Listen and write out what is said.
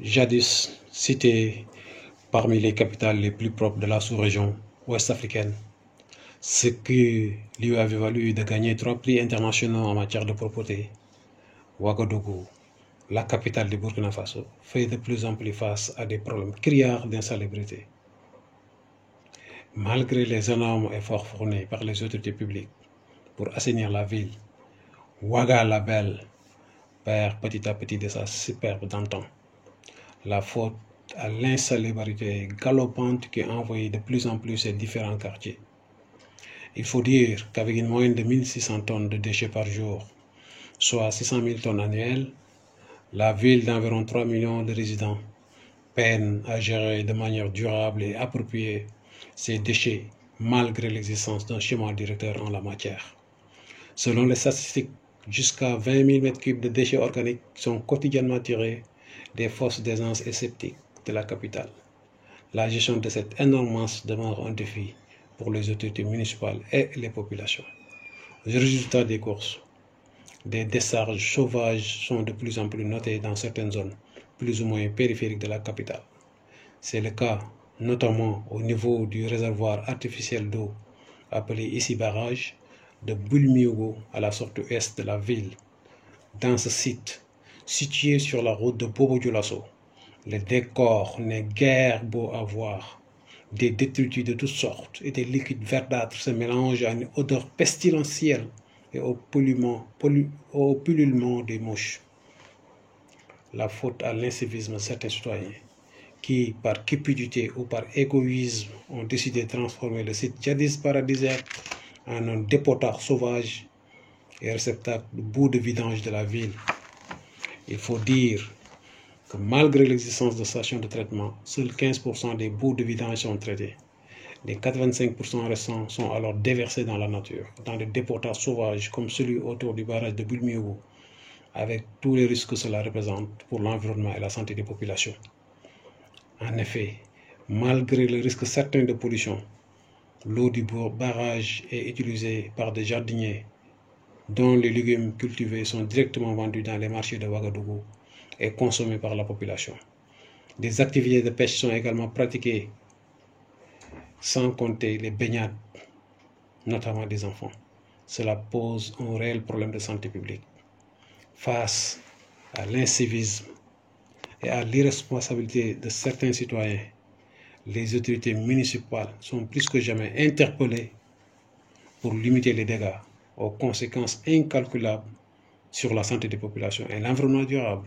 Jadis cité parmi les capitales les plus propres de la sous-région ouest-africaine, ce qui lui avait valu de gagner 3 prix internationaux en matière de propreté. Ouagadougou, la capitale du Burkina Faso, fait de plus en plus face à des problèmes criards d'insalubrité. Malgré les énormes efforts fournis par les autorités publiques pour assainir la ville, Ouaga la Belle perd petit à petit de sa superbe d'antan. La faute à l'insalubrité galopante qui envahit de plus en plus ces différents quartiers. Il faut dire qu'avec une moyenne de 1600 tonnes de déchets par jour, soit 600 000 tonnes annuelles, la ville d'environ 3 millions de résidents peine à gérer de manière durable et appropriée ces déchets malgré l'existence d'un schéma directeur en la matière. Selon les statistiques, jusqu'à 20 000 m3 de déchets organiques sont quotidiennement tirés des fosses d'aisance et septiques de la capitale. La gestion de cette énorme masse demeure un défi pour les autorités municipales et les populations. Le résultat des courses, des décharges sauvages sont de plus en plus notés dans certaines zones plus ou moins périphériques de la capitale. C'est le cas notamment au niveau du réservoir artificiel d'eau appelé ici barrage de Bulmiogo à la sortie ouest de la ville. Dans ce site, situé sur la route de Bobo-Dioulasso, le décor n'est guère beau à voir. Des détritus de toutes sortes et des liquides verdâtres se mélangent à une odeur pestilentielle et au pullulement des mouches. La faute à l'incivisme de certains citoyens qui, par cupidité ou par égoïsme, ont décidé de transformer le site jadis paradisiaque en un dépotoir sauvage et réceptacle de boue de vidange de la ville. Il faut dire que malgré l'existence de stations de traitement, seuls 15% des boues de vidange sont traitées. Les 85% restants sont alors déversés dans la nature, dans des dépotoirs sauvages comme celui autour du barrage de Bulmiogo, avec tous les risques que cela représente pour l'environnement et la santé des populations. En effet, malgré le risque certain de pollution, l'eau du barrage est utilisée par des jardiniers dont les légumes cultivés sont directement vendus dans les marchés de Ouagadougou et consommés par la population. Des activités de pêche sont également pratiquées, sans compter les baignades, notamment des enfants. Cela pose un réel problème de santé publique. Face à l'incivisme et à l'irresponsabilité de certains citoyens, les autorités municipales sont plus que jamais interpellées pour limiter les dégâts aux conséquences incalculables sur la santé des populations et l'environnement durable.